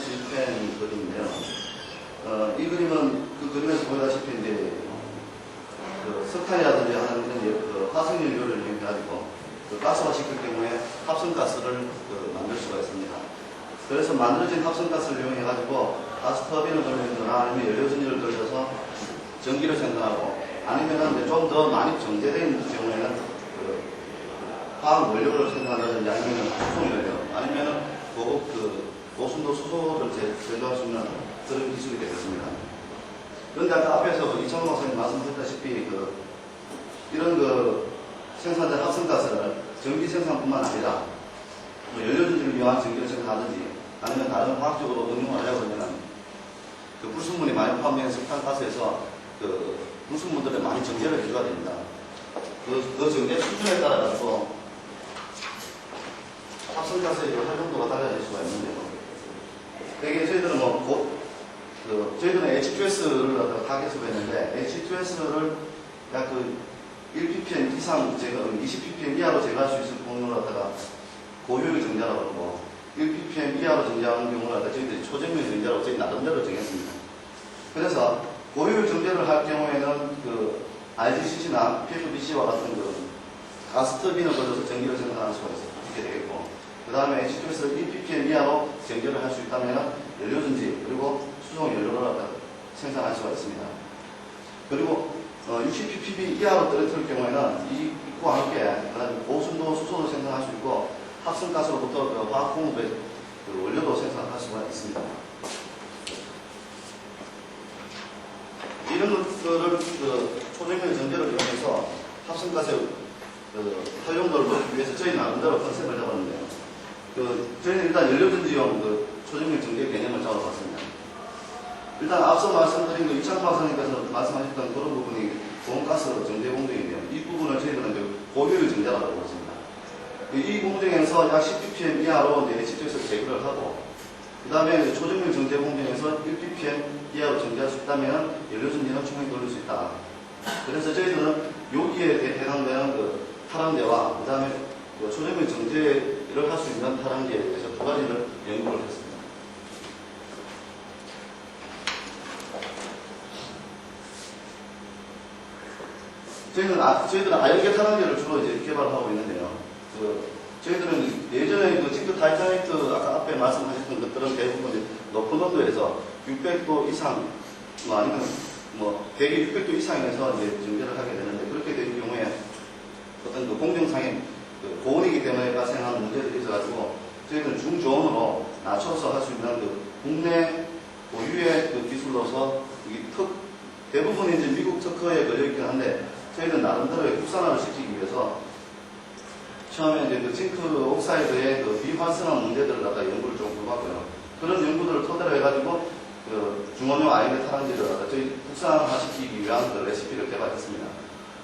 실펜 그림인데요. 이 그림은 그 그림에서 보다시피 이제 그 석탄이라든지 하는 이런 화석연료를 이용해가지고 그 가스화 시킬 경우에 합성가스를 만들 수가 있습니다. 그래서 만들어진 합성가스를 이용해가지고 가스 터빈을 돌리거나 아니면 연료전지를 돌려서 전기를 생산하고 아니면은 좀 더 많이 정제된 경우에는 그 화학 원료를 생산한다든지 아니면 수송연료 아니면은 고급 고순도 수소를 제조할 수 있는 그런 기술이 되겠습니다. 그런데 아까 앞에서 이창호 박사님 말씀하셨다시피 이런 생산된 합성가스를 전기 생산뿐만 아니라 연료전지를 이용한 전기를 생산하든지 아니면 다른 화학적으로 응용을 하려고 하면 그 불순물이 많이 포함된 석탄가스에서 불순물들을 많이 정제를 해줘야 됩니다. 그 정제 수준에 따라 가지고 합성가스의 활용도가 달라질 수가 있는데요. 되게 저희들은 저희들은 H2S를 타겟으로 했는데 H2S를 약 1ppm 이상 20ppm 이하로 제거할 수 있을 경우를 갖다가 고효율 정제라고 하고 1ppm 이하로 정제하는 경우를 갖다가 저희들이 초정밀 정제라고 저희 나름대로 정했습니다. 그래서 고효율 정제를 할 경우에는 RGCC나 PFBC와 같은 가스 터빈을 걸어서 전기를 생산할 수가 있게 되겠고, 그 다음에 H2S를 1ppm 이하로 정제를 할 수 있다면 연료전지 그리고 수송 연료를 갖다 생산할 수가 있습니다. 그리고 60ppb 이하로 떨어뜨릴 경우에는 이와 함께 그다음에 고순도 수소도 생산할 수 있고 합성가스로부터 화학 공업의 원료도 생산할 수가 있습니다. 이런 것들을 초정밀 전제를 이용해서 합성가스의 활용도를 높이기 위해서 저희 나름대로 컨셉을 잡았는데요. 저희는 일단 연료전지용 초정밀 전제 개념을 잡아봤습니다. 일단 앞서 말씀드린 이창호 박사님께서 말씀하셨던 그런 부분이 고온가스 정제 공정인데요. 이 부분을 저희들은 고효율 정제라고 하고 있습니다. 이 공정에서 약 10ppm 이하로 H2S를 제거를 하고, 그 다음에 초정밀 정제 공정에서 1ppm 이하로 정제할 수 있다면 연료전지는 충분히 돌릴 수 있다. 그래서 저희들은 여기에 해당되는 탈항제와 그 다음에 초정밀 정제를 할 수 있는 탈항제에 대해서 두 가지를 연구를 했습니다. 저희들은 아연계 탈항제를 주로 이제 개발하고 있는데요. 저희들은 예전에 징크 타이타니트 아까 앞에 말씀하셨던 것들은 대부분 높은 온도에서 600도 이상, 아니면 100에 600도 이상에서 이제 정제를 하게 되는데, 그렇게 된 경우에 어떤 공정상의 고온이기 때문에 발생하는 문제들이 있어가지고 저희들은 중저온으로 낮춰서 할 수 있는 국내 고유의 기술로서 대부분이 이제 미국 특허에 걸려있긴 한데 저희는 나름대로의 국산화를 시키기 위해서 처음에 이제 징크 옥사이드의 비활성화 문제들을 갖다 연구를 좀 해봤고요. 그런 연구들을 토대로 해가지고 중원용 아연계 탈항제를 갖다 저희 국산화시키기 위한 레시피를 개발했습니다.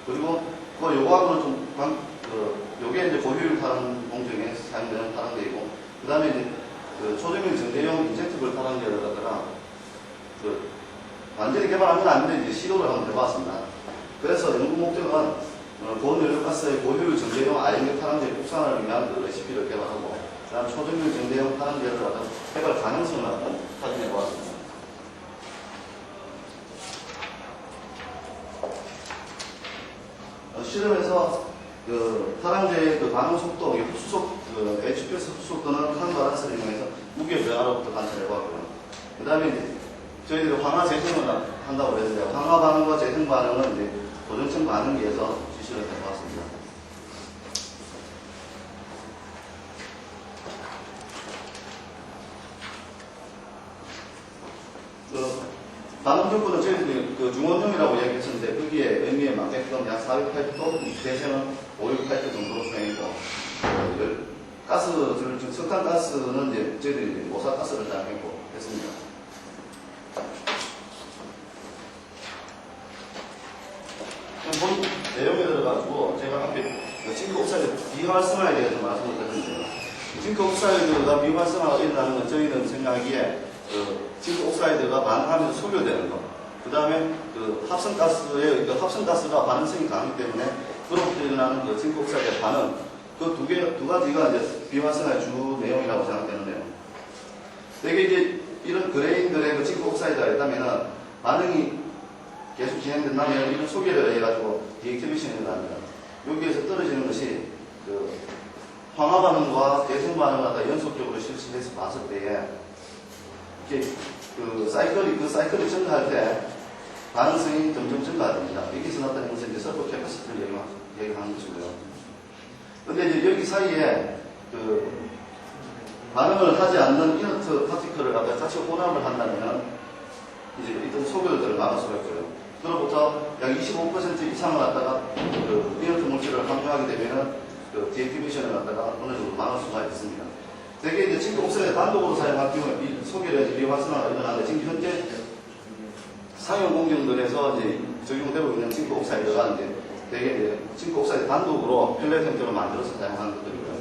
그리고 요거하고는 요게 이제 고효율 탈항 공정에 사용되는 탈항제이고, 그 다음에 이제 초정밀 정제용 인젝트블 탈항제를 갖다가 완전히 개발한 건 아닌데 이제 시도를 한번 해봤습니다. 그래서 연구 목적은 고온연료가스의 고효율 정제용 아연계 탈항제 국산화를 위한 레시피를 개발하고, 그 다음 초정밀 정제용 탈항제를 갖다 개발 가능성을 확인해보았습니다. 실험에서 탈항제의 반응 속도, 흡수속, H2S 흡수속도는 탄바란스를 이용해서 무게 변화로부터 관찰해봤고요. 그 다음에 저희들이 황화 재생을 한다고 했는데, 황화 반응과 재생 반응은 이제 고정층 반응기에서 지시를 해보았습니다. 반응 조건은 저희들이 중원용이라고 이야기했었는데, 거기에 의미에 맞게끔 약 408도, 재생은 568도 정도로 수행했고, 석탄가스는 이제 저희들이 오사가스를 사용했고 했습니다. 본 내용에 들어가지고 제가 앞에 징크 옥사이드 비활성화에 대해서 말씀을 드렸는데요. 징크 옥사이드가 비활성화가 일어나는 건 저희는 생각하기에 징크 옥사이드가 반응하면서 소멸되는 것, 그 다음에 합성가스가 반응성이 강하기 때문에 그로부터 일어나는 징크 옥사이드의 반응, 두 가지가 이제 비활성화의 주 내용이라고 생각되는데요. 되게 이제 이런 그레인들의 그 징크 옥사이드가 있다면은 반응이 계속 진행된다면 이런 소개를 해가지고 디액티베이션이 일어납니다. 여기에서 떨어지는 것이 그 황화 반응과 대성 반응을 갖다 연속적으로 실시해서 봤을 때에 이렇게 그 사이클이 증가할 때 반응성이 점점 증가됩니다. 여기서 나타나는 것은 이제 서버 캐퍼시티를 얘기하는 것이고요. 근데 이제 여기 사이에 그 반응을 하지 않는 이너트 파티클을 갖다 자체 혼합을 한다면 이제 이런 소결들을 막을 수가 있고요. 그로부터 약 25% 이상을 갖다가 그 이너트 물질을 함유하게 되면은 그 디액티베이션을 갖다가 어느 정도 막을 수가 있습니다. 대개 이제 징크 옥사이드 단독으로 사용할 경우에 이 소결의 비활성화가 일어나는데 지금 현재 상용 공정들에서 이제 적용되고 있는 징크 옥사이드가 이제 대개 이제 징크 옥사이드 단독으로 펠렛 형태로 만들어서 사용하는 것들이고요.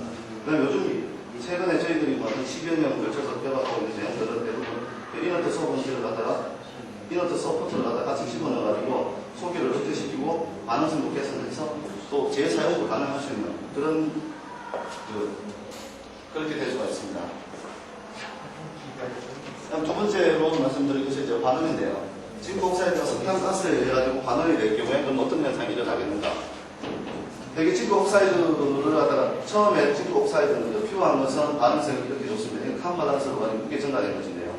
그다음에 요즘 최근에 저희들이 뭐 한 10여 년 걸쳐서 개발하고 있는 제형들은 대부분 이너트 소분실을 갖다가 이너트 서포트를 갖다가 같이 집어넣어가지고 소개를 흡수시키고 반응성도 개선해서 또 재사용도 가능할 수 있는 그런 그렇게 될 수가 있습니다. 그다음 두 번째로 말씀드릴 것이 이제 반응인데요. 징크 옥사이드가 석탄가스에 해가지고 반응이 될 경우에 그럼 어떤 현상이 일어나겠는가? 대개 징크 옥사이드를 갖다가 처음에 징크 옥사이드는 필요한 것은 반응성이 이렇게 좋습니다. 이건 칸 바란스로 가지고 무게 증가된 것인데요.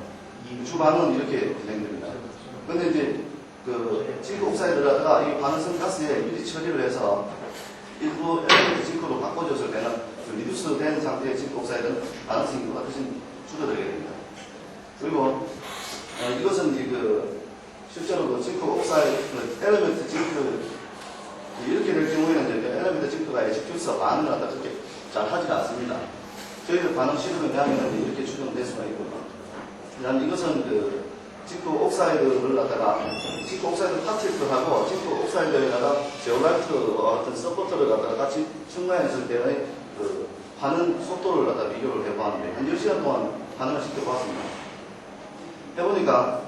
주반은 이렇게 진행됩니다. 근데 이제 그 징크 옥사이드를 갖다가 이 반응성 가스에 미리 처리를 해서 일부 엘리멘트 징크로 바꿔줬을 때는 그 리듀스된 상태의 징크 옥사이드는 반응성이 훨씬 줄어들게 됩니다. 그리고 이것은 이제 그 실제로 그 징크 옥사이드 엘리멘트 징크 이렇게 될 경우에는 이제 엘리멘트 징크가 에지큐서 반응을 갖다 그렇게 잘 하지 않습니다. 저희들 반응 실험을 하면 이렇게 추정될 수가 있고요. 그다음 이것은 그 징크 옥사이드를 갖다가 징크 옥사이드 파티클하고 징크 옥사이드에다가 제올라이트와 같은 서포터를 갖다가 같이 첨가했을 때의 그 반응 속도를 갖다 비교를 해보았는데 한 10시간 동안 반응을 시켜보았습니다. 해보니까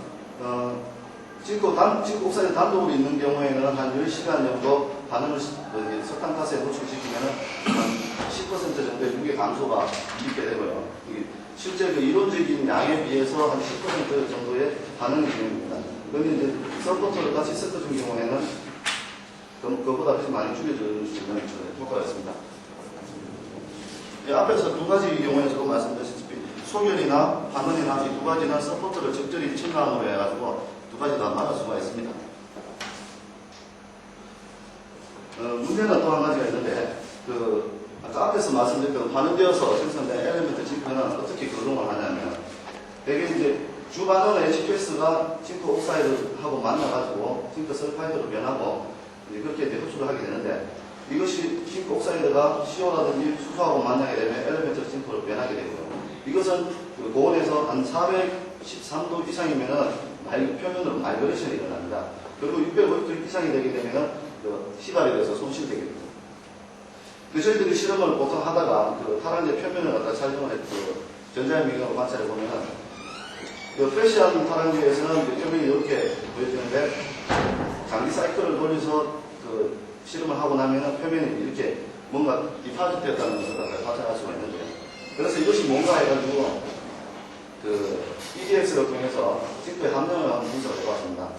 징크 옥사이드 단독으로 있는 경우에는 한 10시간 정도 반응을 석탄가스에 노출시키면 한 10% 정도의 무게 감소가 있게 되고요. 실제 그 이론적인 양에 비해서 한 10% 정도의 반응이 진행됩니다. 그런데 이제 서포터를 같이 섞어준 경우에는 그것보다 훨씬 많이 줄여줄 수 있는 효과가 있습니다. 앞에서 두 가지 경우에서도 말씀드렸다시피 소결이나 반응이나 이 두 가지는 서포터를 적절히 첨가함으로 해가지고 두 가지 다 막을 수가 있습니다. 문제는 또 한 가지가 있는데 아까 앞에서 말씀드렸던 반응되어서 생성된 엘리멘트 징크는 어떻게 거동을 하냐면 대개 이제 주반응의 HPS가 징크 옥사이드하고 만나가지고 징크 설파이드로 변하고 이제 그렇게 이제 흡수를 하게 되는데 이것이 징크 옥사이드가 CO라든지 수소하고 만나게 되면 엘리멘트 징크로 변하게 되고요. 이것은 그 고온에서 한 413도 이상이면은 표면으로 마이그레이션이 일어납니다. 그리고 650도 이상이 되게 되면은 시발이 돼서 손실되게 됩니다. 저희들이 실험을 보통 하다가 타란제 표면을 갖다 촬영을 했고 전자의 미경으로 관찰해 보면은 프레시한 타란제에서는 표면이 이렇게 보여지는데 장기 사이클을 돌려서 실험을 하고 나면은 표면이 이렇게 뭔가 디파짓되었다는 것을 관찰할 수가 있는데요. 그래서 이것이 뭔가 해가지고 EDX를 통해서 징크의 함량을 한번 분석을 해봤습니다.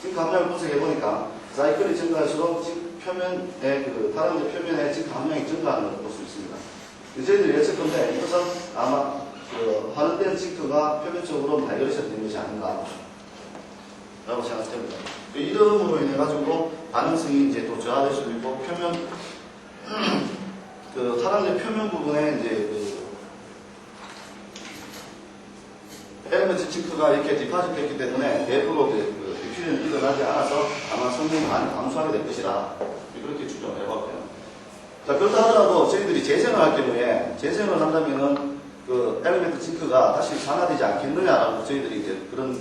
징크 함량을 분석해보니까 사이클이 증가할수록 표면의 타란제 표면의 징크 함량이 증가하는 것을 볼 수 있습니다. 저희들이 예측컨대 이것은 아마 환원된 징크가 표면적으로 마이그레이션 된 것이 아닌가 라고 생각됩니다. 이름으로 인해 가지고 반응성이 이제 또 저하될 수도 있고 표면 타란제 표면 부분에 이제 엘리멘트 징크가 이렇게 디파짓 됐기 때문에 내부로 디퓨전이 일어나지 않아서 아마 성능이 많이 감소하게 될 것이다. 그렇게 추정을 해봤고요. 자, 그렇다 하더라도 저희들이 재생을 할 경우에 재생을 한다면은 엘리멘트 징크가 다시 산화되지 않겠느냐라고 저희들이 이제 그런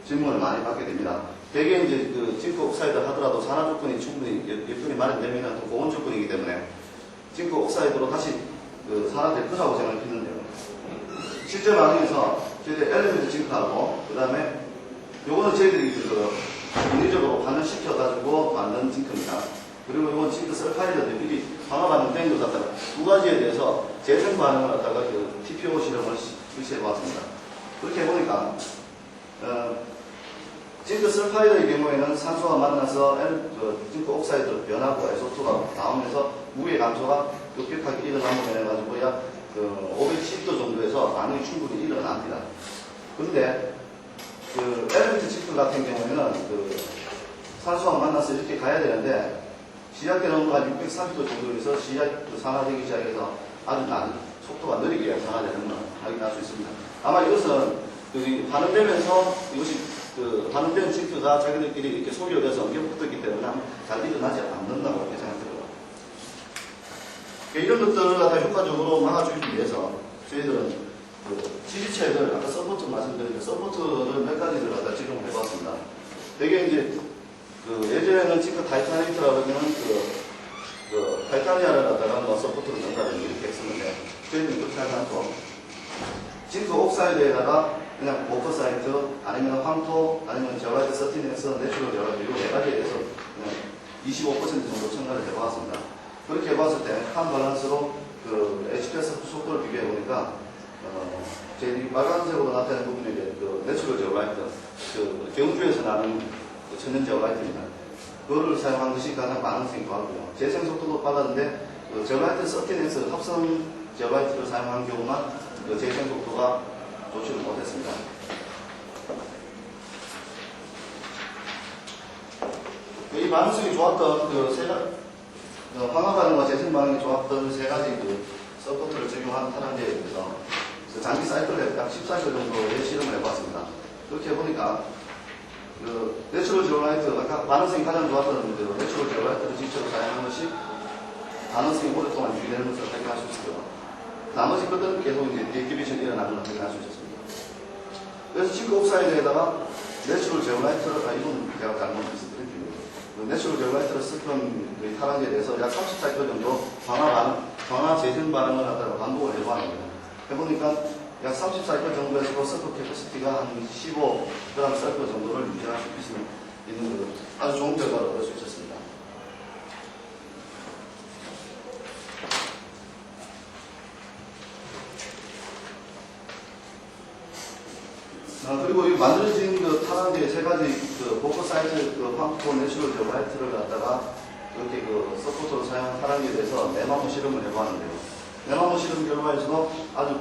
질문을 많이 받게 됩니다. 대개 이제 징크 옥사이드 하더라도 산화 조건이 충분히 여건이 마련되면 또 고온 조건이기 때문에 징크 옥사이드로 다시 산화될 거라고 생각했는데요. 실제 반응에서 저희들이 엘리멘트 징크하고 그 다음에 요거는 저희들이 인위적으로 반응시켜가지고 만든 징크입니다. 그리고 이건 징크 설파이드인데 미리 방화 반응 된 것 같다가 두 가지에 대해서 재생 반응을 갖다가 TPO 실험을 실시해 보았습니다. 그렇게 해보니까 징크 설파이드의 경우에는 산소가 만나서 징크 옥사이드로 변하고 SO2가 나오면서 무게 감소가 급격하게 일어나고 해가지고 약 510도 정도에서 반응이 충분히 일어납니다. 그런데 엘리베이터 징크 같은 경우에는 산소가 만나서 이렇게 가야 되는데 시작 때는 한 630도 정도에서 산화되기 시작해서 아주 속도가 느리게 산화되는 걸 확인할 수 있습니다. 아마 이것은 반응되면서 이것이 반응된 징크가 자기들끼리 이렇게 소개돼서 엄청 붙었기 때문에 잘 일어나지 않는다고 이렇게 생각합니다. 이런 것들을 갖다 효과적으로 막아주기 위해서 저희들은 지지체들, 아까 서포트 말씀드린 서포트를 몇 가지를 갖다 지금 해봤습니다. 되게 이제 예전에는 징크 타이타니트라고 하면 타이타니아를 갖다가 서포트를 넣는다든지 이렇게 했었는데 저희는 그렇게 하지 않고 징크 옥사이드에다가 그냥 모커사이트 아니면 황토 아니면 제라이트 서틴에서 내추럴 제라이트 이 네 가지에 대해서 그냥 25% 정도 첨가를 해보았습니다. 그렇게 해봤을 때 한 밸런스로 HPS 속도를 비교해 보니까 제 빨간색으로 나타낸 부분이 이제 내추럴 제라이트 경주에서 나는 천연 제라이트입니다. 그거를 사용한 것이 가장 가능성이 좋았고요. 재생 속도도 빨랐는데 제라이트 서틴에서 합성 제라이트를 사용한 경우만 재생 속도가 좋지를 못했습니다. 이 반응성이 좋았던 황화 반응과 재생 반응이 좋았던 세 가지 서포트를 적용한 탈환제에 대해서 장기 사이클에 약 14개 정도의 실험을 해봤습니다. 그렇게 해보니까 내추럴 제로라이트, 아까 반응성이 가장 좋았던 내추럴 제로라이트를 지체로 사용한 것이 반응성이 오랫동안 유지되는 것을 확인할 수 있고요. 나머지 것들은 계속 이제 디액티베이션이 일어나는 것을 확인할 수 있었습니다. 그래서 징크 옥사이드에다가 내추럴 제로라이트를, 이건 제가 잘못 말씀드렸죠. 내추럴 제로라이트를 썼던 탈환제에 대해서 약 30사이클 정도 광화 재생 반응을 갖다가 반복을 해보았는데, 해보니까 약 30사이클 정도에서 서클 캐퍼시티가 한 15g 서클 정도를 유지할 수 있는 아주 좋은 결과를 얻을 수 있었습니다. 그리고 이 만들어진 탈환제의 세 가지 보커사이트 황토 내추럴 제로라이트를 갖다가 이렇게 서포터로 사용한 탈환제에 대해서 네마모 실험을 해보았는데요. 네마모 실험 결과에서도 아주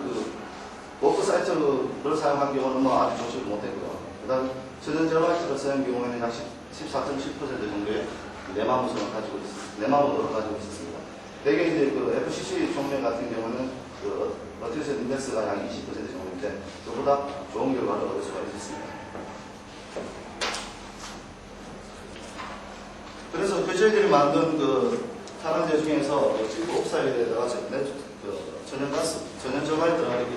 보커사이트를 사용한 경우는 아주 좋지를 못했고요. 그 다음 천연 제로라이트를 사용한 경우에는 약 14.7% 정도의 네마모를 가지고 있었습니다. 대개 이제 FCC 총량 같은 경우는 버틸스 인덱스가 약 20% 정도인데 그보다 좋은 결과를 얻을 수가 있었습니다. 그래서 저희들이 만든 탈환제 중에서 징크 옥사이드에다가 천연 제로라이트를 이렇게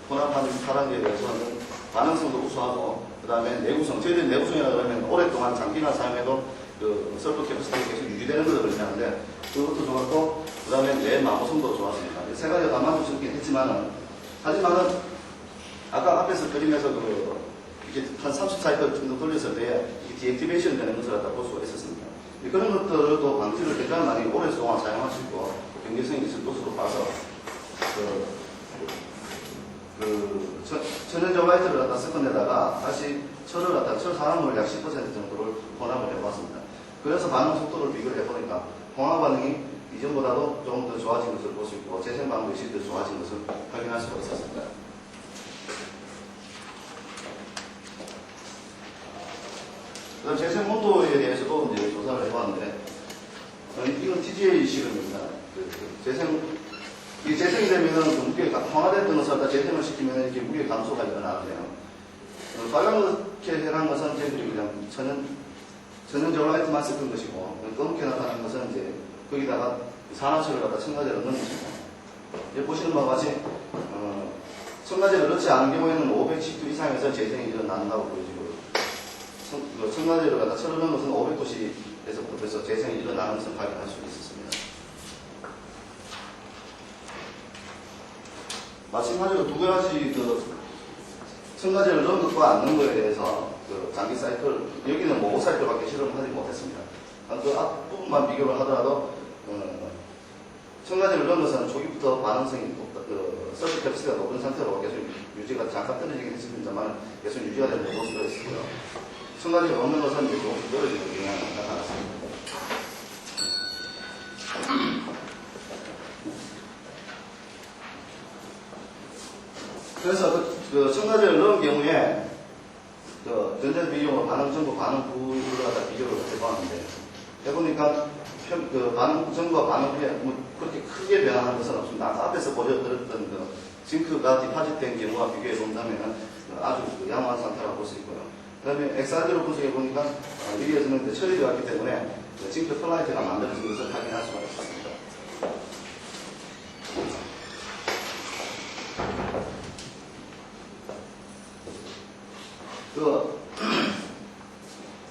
혼합한 탈환제에 대해서는 반응성도 우수하고 그 다음에 내구성, 저희들이 내구성이라고 하면 오랫동안 장기간 사용해도 설프 캐퍼시티가 계속 유지되는 것을 의미하는데 그것도 좋았고 그 다음에 내마모성도 좋았습니다. 세 가지가 다 만족스럽긴 했지만은 하지만은 아까 앞에서 그림에서 이렇게 한 30사이클 정도 돌렸을 때 이게 디액티베이션 되는 것을 갖다 볼 수가 있었습니다. 그런 것들을 또 방지를 굉장히 많이 오랫동안 사용할 수 있고 경제성이 있을 것으로 봐서 천연 제로라이트를 갖다 섞어내다가 다시 철 산화물 약 10% 정도를 혼합을 해봤습니다. 그래서 반응 속도를 비교를 해보니까 공화 반응이 이전보다도 조금 더 좋아진 것을 볼 수 있고 재생 반응 역시 더 좋아진 것을 확인할 수가 있었습니다. 그다음 재생 온도에 대해서도 이제 조사를 해봤는데 이건 TGA 실험입니다. 이게 재생이 되면은 무게가 황화됐던 것을 갖다 재생을 시키면 이렇게 무게 감소가 일어나는데요. 빨갛게 해놓은 것은 저희들이 그냥 천연 제로라이트만 섞은 것이고 검게 나타난 것은 이제 거기다가 산화철을 갖다 첨가제를 넣는 것입니다. 여기 보시는 바와 같이 첨가제를 넣지 않은 경우에는 510도 이상에서 재생이 일어난다고 보여지고 첨가제를 갖다 철을 넣은 것은 500도씨에서부터 재생이 일어나는 것을 확인할 수 있었습니다. 마찬가지로 두 가지 첨가제를 넣은 것과 안 넣은 것에 대해서 장기 사이클, 여기는 5사이클밖에 실험을 하지 못했습니다. 그 앞부분만 비교를 하더라도 첨가제를 넣은 것은 초기부터 반응성이 서브 캡스가 높은 상태로 계속 유지가 잠깐 떨어지긴 했습니다만 계속 유지가 되는 모습으로 있고요. 첨가제가 없는 것은 이제 조금씩 떨어지는 경향이 나타났습니다. 그래서 그 첨가제를 넣은 경우에 전자 비용으로 반응 전구, 반응 후를 갖다 비교를 해봤는데 해보니까 그 반응 전구와 반응 후에 뭐 그렇게 크게 변화하는 것은 없습니다. 앞에서 보여드렸던 그 징크가 디파짓된 경우와 비교해 본다면 아주 양호한 상태라고 볼 수 있고요. 그 다음에 XRD로 분석해 보니까 여기에서는 처리되어 왔기 때문에 징크 플라이트가 만들어진 것을 확인할 수가 있습니다.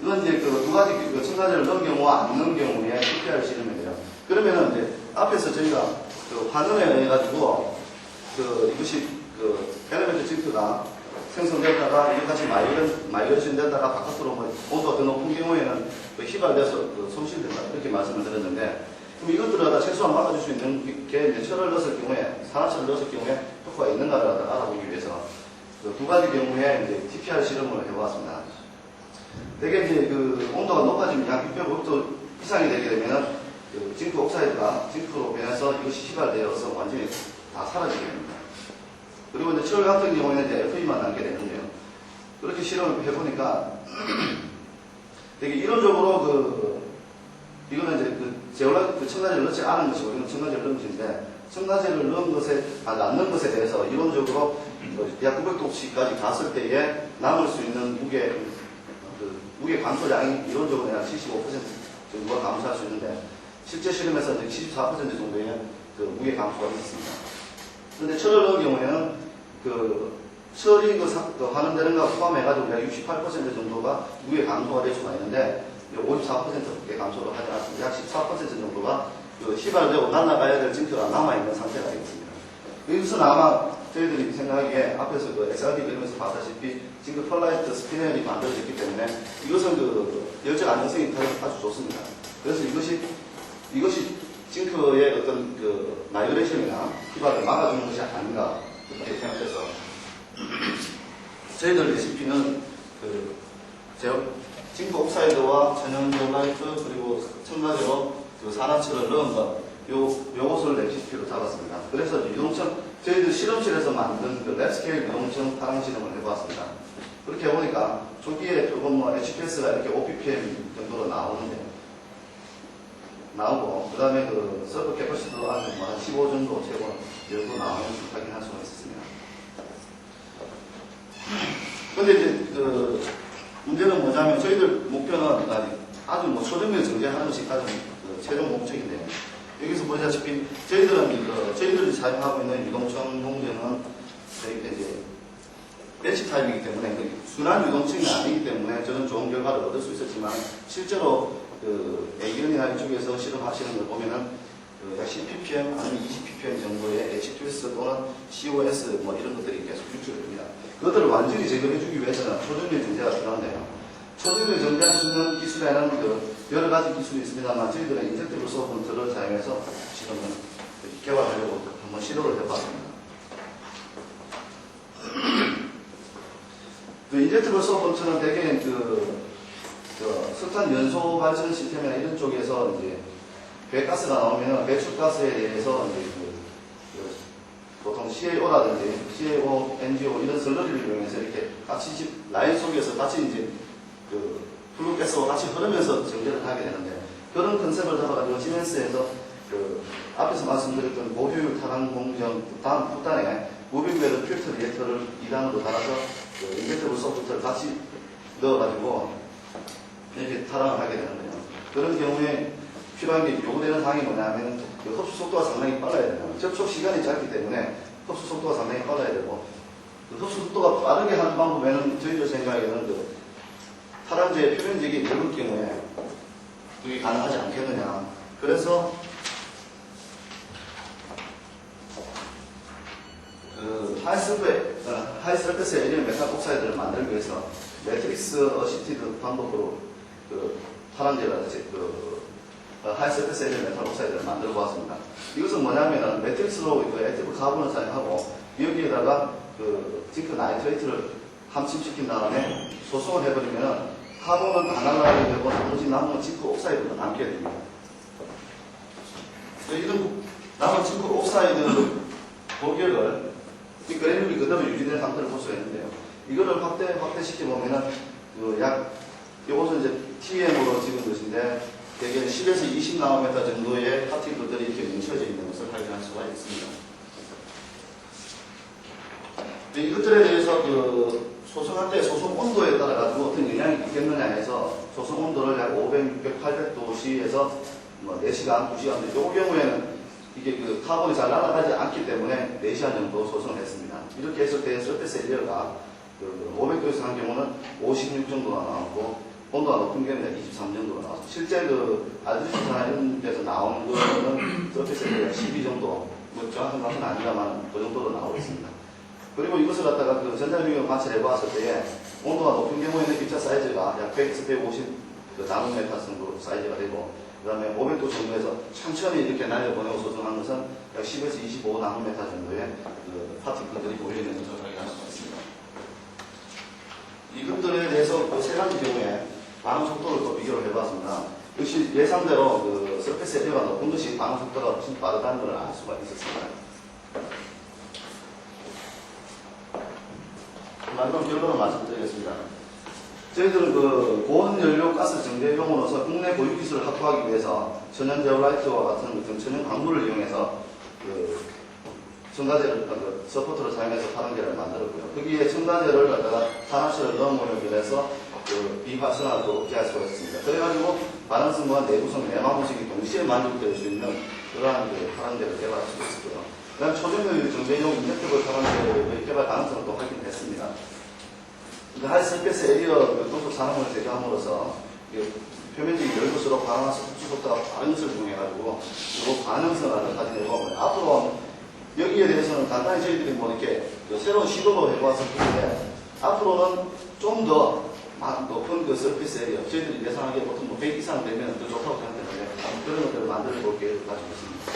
이건 이제 그 두 가지 첨가제를 넣은 경우와 안 넣은 경우에 TPR 실험인데요. 그러면은 이제 앞에서 저희가 그 환원에 의해 가지고 이것이 엘리멘트 징크가 생성됐다가 이것같이 마이그레이션 됐다가 바깥으로 온도가 더 높은 경우에는 휘발돼서 손실된다 이렇게 말씀을 드렸는데 그럼 이것들을 다 최소한 막아줄 수 있는 게 철을 넣었을 경우에 산화철을 넣었을 경우에 효과가 있는가를 알아보기 위해서 두 가지 경우에 이제 TPR 실험을 해보았습니다. 대개 이제 온도가 높아지면 약 600도 이상이 되게 되면은 징크 옥사이드가 징크로 변해서 이것이 휘발되어서 완전히 다 사라지게 됩니다. 그리고 이제 철 같은 경우에는 이제 FE만 남게 되는데요. 그렇게 실험을 해보니까 되게 이론적으로 이거는 이제 첨가제를 넣지 않은 것이고 이건 첨가제를 넣은 것인데 첨가제를 넣은 것에 안 넣은 것에 대해서 이론적으로 약 900도씨까지 갔을 때에 남을 수 있는 무게 감소량이 이론적으로 약 75% 정도가 감소할 수 있는데 실제 실험에서 74% 정도의 무게 감소가 있었습니다. 그런데 철을 넣은 경우에는 철이 환원되는 거 포함해가지고 약 68% 정도가 무게 감소가 될 수가 있는데 54%의 감소를 하지 않았습니다. 약 14% 정도가 휘발되고 날아가야 될 징크가 남아있는 상태가 되겠습니다. 여기서 아마 저희들이 생각하기에 앞에서 XRD 그림에서 봤다시피 징크 펄라이트 스피넬이 만들어졌기 때문에 이것은 열적 안정성이 아주 좋습니다. 그래서 이것이 징크의 어떤 마이그레이션이나 휘발을 막아주는 것이 아닌가 그렇게 생각해서 저희들 레시피는 징크 옥사이드와 천연 제올라이트 그리고 첨가제로 산화철을 넣은 것 요것을 레시피로 잡았습니다. 그래서 유동층 저희들 실험실에서 만든 랩스케일 유동층 파랑 실험을 해보았습니다. 그렇게 해보니까 초기에 조금 HPS가 이렇게 5ppm 정도로 나오고 그 다음에 서브 캐퍼시티도 한 15 정도 최고 나오는 것을 확인할 수가 있었습니다. 근데 이제 문제는 뭐냐면 저희들 목표는 아주 초정밀 정제하는 것이 가장 최종 목적인데 여기서 보시다시피 저희들이 사용하고 있는 유동층 공정은 이제 배치 타입이기 때문에 순환 유동층이 아니기 때문에 저는 좋은 결과를 얻을 수 있었지만 실제로 A견이나 이쪽에서 실험하시는 걸 보면은 약 10ppm 아니면 20ppm 정도의 H2S 또는 COS 이런 것들이 계속 유출됩니다. 그것들을 완전히 제거해주기 위해서는 초정밀 정제가 필요한데요. 초정밀 정제할 수 있는 기술에는 여러 가지 기술이 있습니다만 저희들은 인젝티브 소프트를 사용해서 실험을 개발하려고 한번 시도를 해봤습니다. 인젝티브 소프트는 대개 석탄 연소 발전 시스템이나 이런 쪽에서 이제 배가스가 나오면 배출가스에 대해서 이제 보통 CAO라든지 CAO, NGO 이런 슬러리를 이용해서 이렇게 같이 라인 속에서 같이 이제 플루가스와 같이 흐르면서 정제를 하게 되는데 그런 컨셉을 잡아가지고 시멘스에서 앞에서 말씀드렸던 고효율 타당 공정 후단에 무빙베드 필터 리액터를 2단으로 달아서 인젝터블 소프트를 같이 넣어가지고 이렇게 타당을 하게 되는데요. 그런 경우에 필요한 게 요구되는 사항이 뭐냐면 흡수 속도가 상당히 빨라야 돼요. 접촉 시간이 짧기 때문에 흡수 속도가 상당히 빨라야 되고 흡수 속도가 빠르게 하는 방법에는 저희들 생각에는 탈환제의 표면적이 넓을 경우에 그게 가능하지 않겠느냐. 그래서 하이스러페스 에리얼 메탈 옥사이드를 만들기 위해서 매트릭스 어시티드 방법으로 탈환제라든지 하이 서페스 에리어 메탈 옥사이드를 만들어 보았습니다. 이것은 뭐냐면은 매트릭스로 그 액티브 카본을 사용하고 여기에다가 그 징크 나이트레이트를 함침시킨 다음에 소송을 해버리면은 카본은 안 날아가게 되고 나머지 남은 징크 옥사이드가 남게 됩니다. 이런 남은 징크 옥사이드 고격을 이 그래놀이 그대로 유지된 상태를 볼 수가 있는데요. 이거를 확대시켜 보면은 요것은 이제 TM으로 찍은 것인데 대개 10에서 20나노메타 정도의 파티클들이 이렇게 뭉쳐져 있는 것을 발견할 수가 있습니다. 이것들에 대해서 그 소송할 때 소송 온도에 따라 가지고 어떤 영향이 있겠느냐 해서 소송 온도를 약 500, 600, 800도씨에서 뭐 4시간, 2시간, 이 경우에는 이게 그 카본이 잘 날아가지 않기 때문에 4시간 정도 소송을 했습니다. 이렇게 했을 때 서페스 에리어가 그 500도에서 한 경우는 56 정도가 나오고 온도가 높은 경우는 23 정도가 나와서 실제 그 알드리스나 이런 데서 나오는 거는 서페스 에리어가 12 정도, 뭐 정확한 값은 아니다만 그 정도로 나오고 있습니다. 그리고 이것을 갖다가 그 전자중력을 관찰해 보았을 때에 온도가 높은 경우에는 기차 사이즈가 약 100에서 150 그 나노메타 정도 사이즈가 되고 그 다음에 500도 정도에서 천천히 이렇게 날려보내고 소송한 것은 약 10에서 25 나노메타 정도의 그 파티클들이 몰려있는 것을 확인할 수가 있습니다. 이것들에 대해서 그 세 가지 경우에 반응 속도를 또 비교를 해봤습니다. 역시 예상대로 그 서페스 에리어가 높은 것이 반응 속도가 훨씬 빠르다는 걸 알 수가 있었습니다. 마지막 결론을 말씀드리겠습니다. 저희들은 그 고온연료 가스 정제용으로서 국내 보유 기술을 확보하기 위해서 천연 제올라이트와 같은 천연 광물을 이용해서 그 첨가제를, 그 서포트를 사용해서 파랑제를 만들었고요. 거기에 첨가제를 갖다가 산화철을 넣음으로 인해서 그 비활성화도 억제할 수가 있습니다. 그래가지고 반응성과 내구성, 내마모식이 동시에 만족될 수 있는 그러한 그 파랑제를 개발할 수 있었고요. 그 다음 초정밀 정제용 인젝터블 파랑제의 개발 가능성을 또 확인했습니다. 하이 서페스 에리어 금속 산업을 제조함으로써 표면적인 열도수로 반응한 흡수 속도가 빠른 것을 이용해가지고 이 반응성을 가진 거고요. 앞으로 여기에 대해서는 간단히 저희들이 뭐 이렇게 새로운 시도를 해보았을 텐데 앞으로는 좀 더 높은 그 서페스 에리어 저희들이 예상하기에 보통 뭐 100 이상 되면 더 좋다고 생각되는데 그런 것들을 만들어 볼 계획을 가지고 있습니다.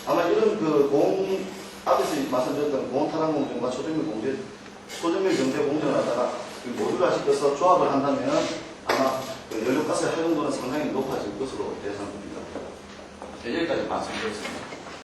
아마 이런 그 앞에서 말씀드렸던 고온 탈환 공정과 초정밀 정제 공정을 하다가 그 모듈화 시켜서 조합을 한다면 아마 그 연료가스의 활용도는 상당히 높아질 것으로 예상됩니다. 여기까지 말씀드렸습니다.